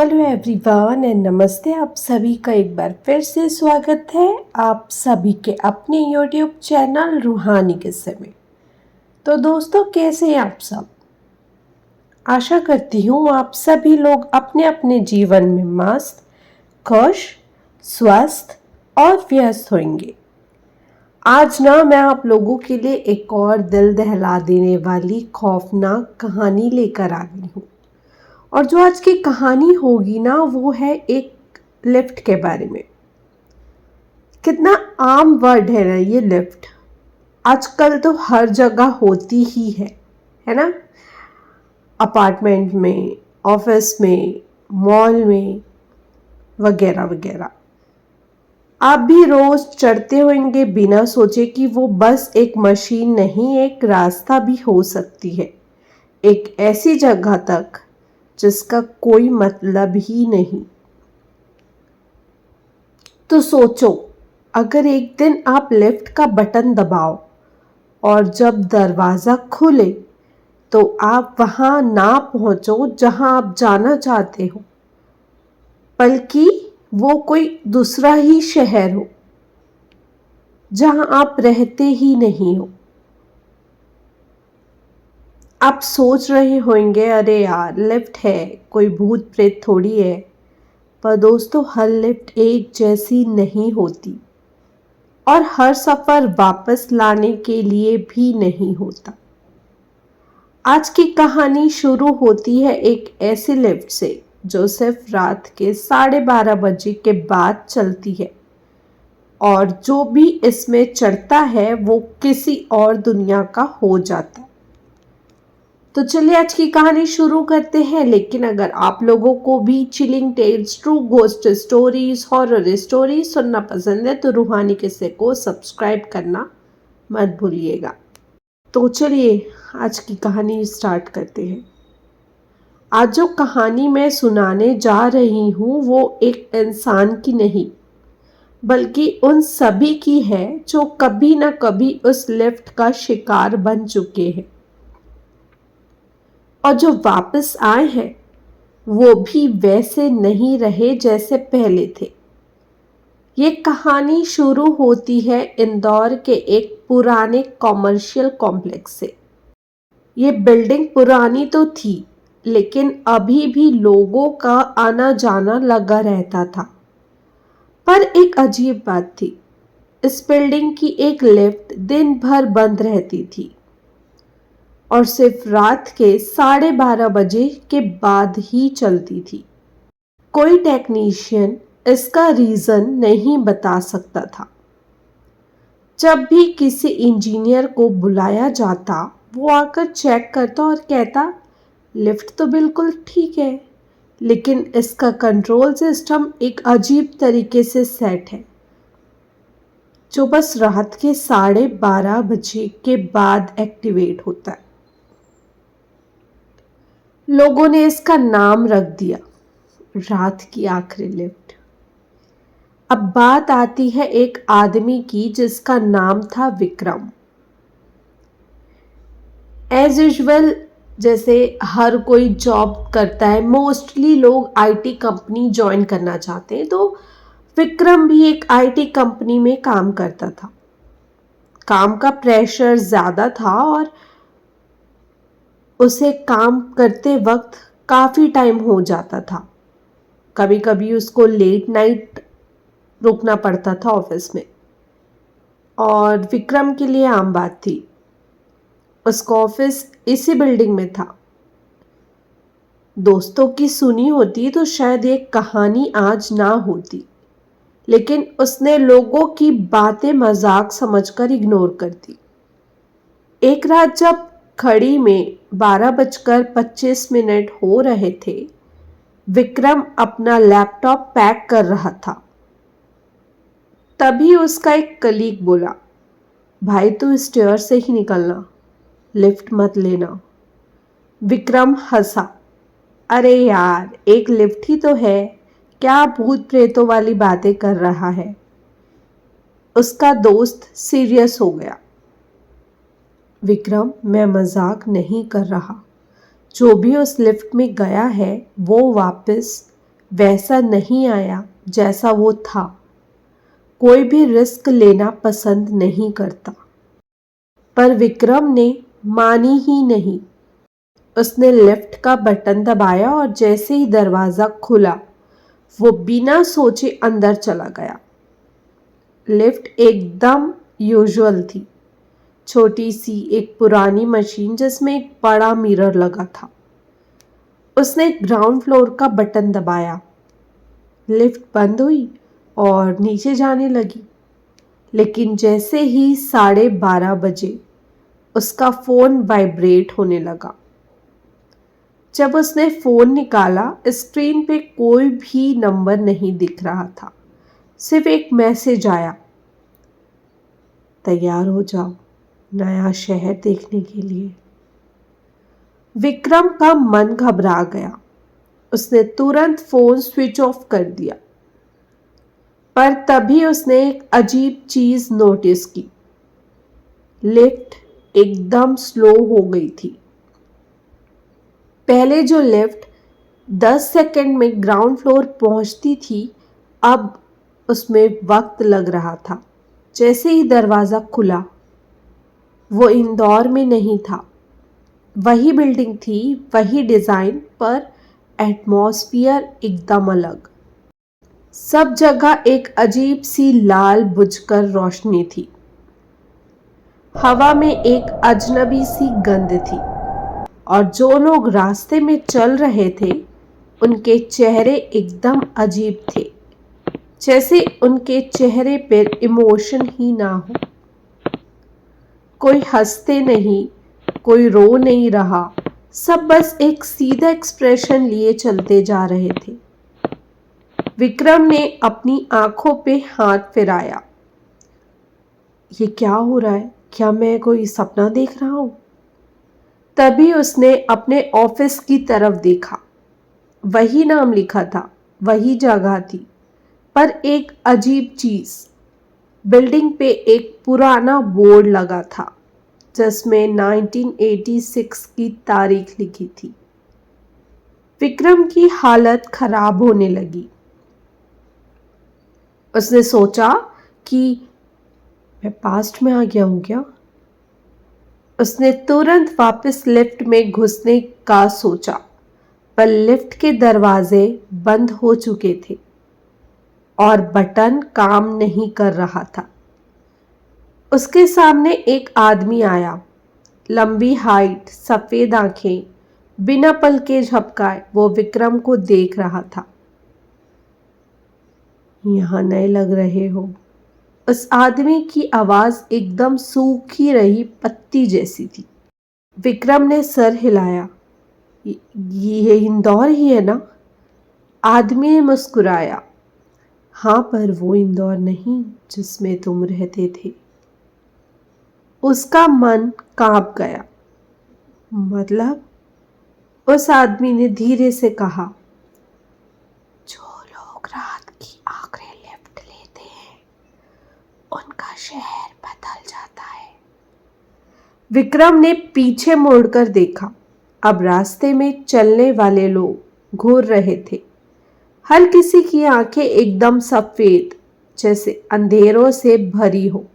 Hello everyone and नमस्ते। आप सभी का एक बार फिर से स्वागत है आप सभी के अपने यूट्यूब चैनल रूहानी किस्से में। तो दोस्तों, कैसे हैं आप सब? आशा करती हूँ आप सभी लोग अपने अपने जीवन में मस्त, खुश, स्वस्थ और व्यस्त होंगे। आज ना मैं आप लोगों के लिए एक और दिल दहला देने वाली खौफनाक कहानी लेकर आ गई हूँ। और जो आज की कहानी होगी ना, वो है एक लिफ्ट के बारे में। कितना आम वर्ड है ना ये लिफ्ट। आजकल तो हर जगह होती ही है ना? अपार्टमेंट में, ऑफिस में, मॉल में, वगैरह वगैरह। आप भी रोज चढ़ते होंगे बिना सोचे कि वो बस एक मशीन नहीं, एक रास्ता भी हो सकती है, एक ऐसी जगह तक जिसका कोई मतलब ही नहीं। तो सोचो, अगर एक दिन आप लिफ्ट का बटन दबाओ और जब दरवाज़ा खुले तो आप वहाँ ना पहुँचो जहाँ आप जाना चाहते हो, बल्कि वो कोई दूसरा ही शहर हो जहाँ आप रहते ही नहीं हो। आप सोच रहे होंगे, अरे यार लिफ्ट है, कोई भूत प्रेत थोड़ी है। पर दोस्तों, हर लिफ्ट एक जैसी नहीं होती और हर सफ़र वापस लाने के लिए भी नहीं होता। आज की कहानी शुरू होती है एक ऐसी लिफ्ट से जो सिर्फ रात के 12:30 बजे के बाद चलती है, और जो भी इसमें चढ़ता है वो किसी और दुनिया का हो जाता है। तो चलिए आज की कहानी शुरू करते हैं। लेकिन अगर आप लोगों को भी chilling tales, true ghost stories, horror stories सुनना पसंद है तो रूहानी किस्से को सब्सक्राइब करना मत भूलिएगा। तो चलिए आज की कहानी स्टार्ट करते हैं। आज जो कहानी मैं सुनाने जा रही हूँ वो एक इंसान की नहीं, बल्कि उन सभी की है जो कभी ना कभी उस लिफ्ट का शिकार बन चुके हैं और जो वापस आए हैं वो भी वैसे नहीं रहे जैसे पहले थे। ये कहानी शुरू होती है इंदौर के एक पुराने कॉमर्शियल कॉम्प्लेक्स से। ये बिल्डिंग पुरानी तो थी, लेकिन अभी भी लोगों का आना जाना लगा रहता था। पर एक अजीब बात थी, इस बिल्डिंग की एक लिफ्ट दिन भर बंद रहती थी और सिर्फ रात के 12:30 बजे के बाद ही चलती थी। कोई टेक्नीशियन इसका रीज़न नहीं बता सकता था। जब भी किसी इंजीनियर को बुलाया जाता, वो आकर चेक करता और कहता, लिफ्ट तो बिल्कुल ठीक है, लेकिन इसका कंट्रोल सिस्टम एक अजीब तरीके से सेट है, जो बस रात के 12:30 बजे के बाद एक्टिवेट होता है। लोगों ने इसका नाम रख दिया, रात की आखिरी लिफ्ट। अब बात आती है एक आदमी की जिसका नाम था विक्रम। एज यूजुअल, जैसे हर कोई जॉब करता है, मोस्टली लोग आईटी कंपनी ज्वाइन करना चाहते हैं, तो विक्रम भी एक आईटी कंपनी में काम करता था। काम का प्रेशर ज़्यादा था और उसे काम करते वक्त काफ़ी टाइम हो जाता था। कभी कभी उसको लेट नाइट रुकना पड़ता था ऑफिस में, और विक्रम के लिए आम बात थी। उसका ऑफिस इसी बिल्डिंग में था। दोस्तों की सुनी होती तो शायद ये कहानी आज ना होती, लेकिन उसने लोगों की बातें मजाक समझकर इग्नोर कर दी। एक रात जब घड़ी में 12:25 हो रहे थे, विक्रम अपना लैपटॉप पैक कर रहा था। तभी उसका एक कलीग बोला, भाई तू स्टेयर से ही निकलना, लिफ्ट मत लेना। विक्रम हंसा, अरे यार एक लिफ्ट ही तो है, क्या भूत प्रेतों वाली बातें कर रहा है। उसका दोस्त सीरियस हो गया, विक्रम मैं मजाक नहीं कर रहा, जो भी उस लिफ्ट में गया है वो वापस वैसा नहीं आया जैसा वो था। कोई भी रिस्क लेना पसंद नहीं करता, पर विक्रम ने मानी ही नहीं। उसने लिफ्ट का बटन दबाया और जैसे ही दरवाज़ा खुला वो बिना सोचे अंदर चला गया। लिफ्ट एकदम यूजुअल थी, छोटी सी एक पुरानी मशीन जिसमें एक बड़ा मिरर लगा था। उसने ग्राउंड फ्लोर का बटन दबाया, लिफ्ट बंद हुई और नीचे जाने लगी। लेकिन जैसे ही 12:30 बजे उसका फ़ोन वाइब्रेट होने लगा। जब उसने फ़ोन निकाला, स्क्रीन पे कोई भी नंबर नहीं दिख रहा था, सिर्फ एक मैसेज आया, तैयार हो जाओ नया शहर देखने के लिए। विक्रम का मन घबरा गया। उसने तुरंत फ़ोन स्विच ऑफ कर दिया। पर तभी उसने एक अजीब चीज़ नोटिस की। लिफ्ट एकदम स्लो हो गई थी। पहले जो लिफ्ट 10 सेकंड में ग्राउंड फ्लोर पहुंचती थी, अब उसमें वक्त लग रहा था। जैसे ही दरवाज़ा खुला, वो इंदौर में नहीं था। वही बिल्डिंग थी, वही डिज़ाइन, पर एटमॉस्फियर एकदम अलग। सब जगह एक अजीब सी लाल बुझकर रोशनी थी। हवा में एक अजनबी सी गंध थी और जो लोग रास्ते में चल रहे थे उनके चेहरे एकदम अजीब थे, जैसे उनके चेहरे पर इमोशन ही ना हो। कोई हंसते नहीं, कोई रो नहीं रहा, सब बस एक सीधा एक्सप्रेशन लिए चलते जा रहे थे। विक्रम ने अपनी आंखों पे हाथ फिराया। ये क्या हो रहा है? क्या मैं कोई सपना देख रहा हूं? तभी उसने अपने ऑफिस की तरफ देखा। वही नाम लिखा था, वही जगह थी, पर एक अजीब चीज। बिल्डिंग पे एक पुराना बोर्ड लगा था जिसमें 1986 की तारीख लिखी थी। विक्रम की हालत खराब होने लगी। उसने सोचा कि मैं पास्ट में आ गया हूं क्या? उसने तुरंत वापस लिफ्ट में घुसने का सोचा, पर लिफ्ट के दरवाजे बंद हो चुके थे और बटन काम नहीं कर रहा था। उसके सामने एक आदमी आया, लंबी हाइट, सफेद आंखें, बिना पलके झपकाए वो विक्रम को देख रहा था। यहाँ नए लग रहे हो। उस आदमी की आवाज एकदम सूखी रही पत्ती जैसी थी। विक्रम ने सर हिलाया। ये इंदौर ही है ना? आदमी ने मुस्कुराया। हाँ, पर वो इंदौर नहीं जिसमें तुम रहते थे। उसका मन कांप गया। मतलब? उस आदमी ने धीरे से कहा, जो लोग रात की आखिरी लिफ्ट लेते हैं उनका शहर बदल जाता है। विक्रम ने पीछे मुड़कर देखा। अब रास्ते में चलने वाले लोग घूर रहे थे। हर किसी की आंखें एकदम सफेद, जैसे अंधेरों से भरी हो।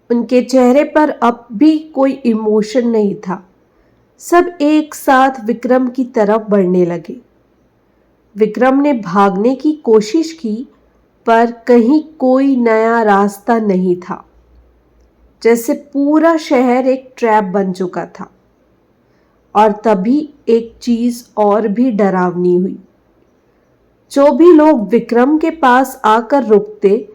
उनके चेहरे पर अब भी कोई इमोशन नहीं था। सब एक साथ विक्रम की तरफ बढ़ने लगे। विक्रम ने भागने की कोशिश की, पर कहीं कोई नया रास्ता नहीं था, जैसे पूरा शहर एक ट्रैप बन चुका था। और तभी एक चीज और भी डरावनी हुई। जो भी लोग विक्रम के पास आकर रुकते,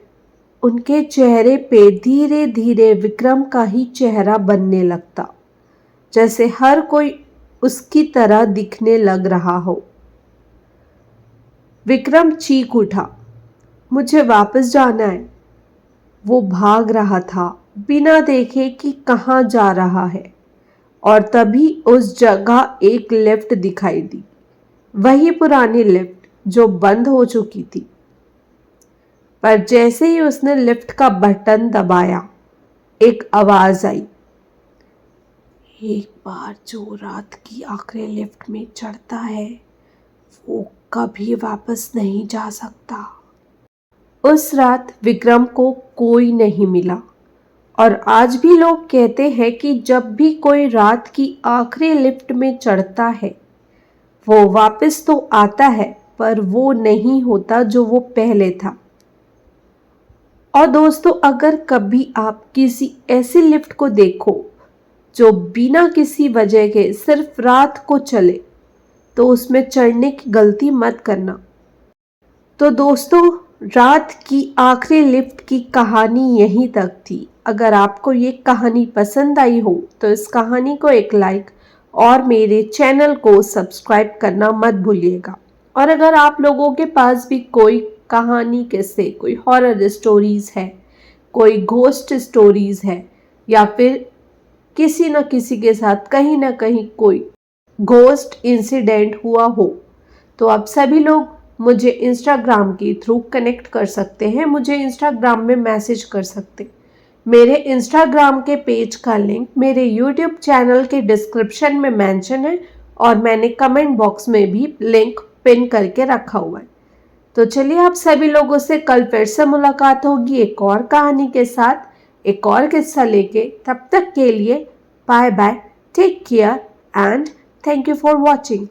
उनके चेहरे पे धीरे धीरे विक्रम का ही चेहरा बनने लगता, जैसे हर कोई उसकी तरह दिखने लग रहा हो। विक्रम चीख उठा, मुझे वापस जाना है। वो भाग रहा था बिना देखे कि कहाँ जा रहा है। और तभी उस जगह एक लिफ्ट दिखाई दी, वही पुरानी लिफ्ट जो बंद हो चुकी थी। पर जैसे ही उसने लिफ्ट का बटन दबाया, एक आवाज आई, एक बार जो रात की आखिरी लिफ्ट में चढ़ता है वो कभी वापस नहीं जा सकता। उस रात विक्रम को कोई नहीं मिला और आज भी लोग कहते हैं कि जब भी कोई रात की आखिरी लिफ्ट में चढ़ता है वो वापस तो आता है पर वो नहीं होता जो वो पहले था। और दोस्तों, अगर कभी आप किसी ऐसी लिफ्ट को देखो जो बिना किसी वजह के सिर्फ रात को चले तो उसमें चढ़ने की गलती मत करना। तो दोस्तों, रात की आखिरी लिफ्ट की कहानी यहीं तक थी। अगर आपको ये कहानी पसंद आई हो तो इस कहानी को एक लाइक और मेरे चैनल को सब्सक्राइब करना मत भूलिएगा। और अगर आप लोगों के पास भी कोई कहानी किस्से, कोई हॉरर स्टोरीज है, कोई घोस्ट स्टोरीज है या फिर किसी न किसी के साथ कहीं ना कहीं कोई घोस्ट इंसिडेंट हुआ हो तो आप सभी लोग मुझे इंस्टाग्राम के थ्रू कनेक्ट कर सकते हैं, मुझे इंस्टाग्राम में मैसेज कर सकते हैं। मेरे इंस्टाग्राम के पेज का लिंक मेरे यूट्यूब चैनल के डिस्क्रिप्शन में मेंशन है और मैंने कमेंट बॉक्स में भी लिंक पिन करके रखा हुआ है। तो चलिए, आप सभी लोगों से कल फिर से मुलाकात होगी एक और कहानी के साथ, एक और किस्सा लेके। तब तक के लिए bye bye, take care and thank you for watching.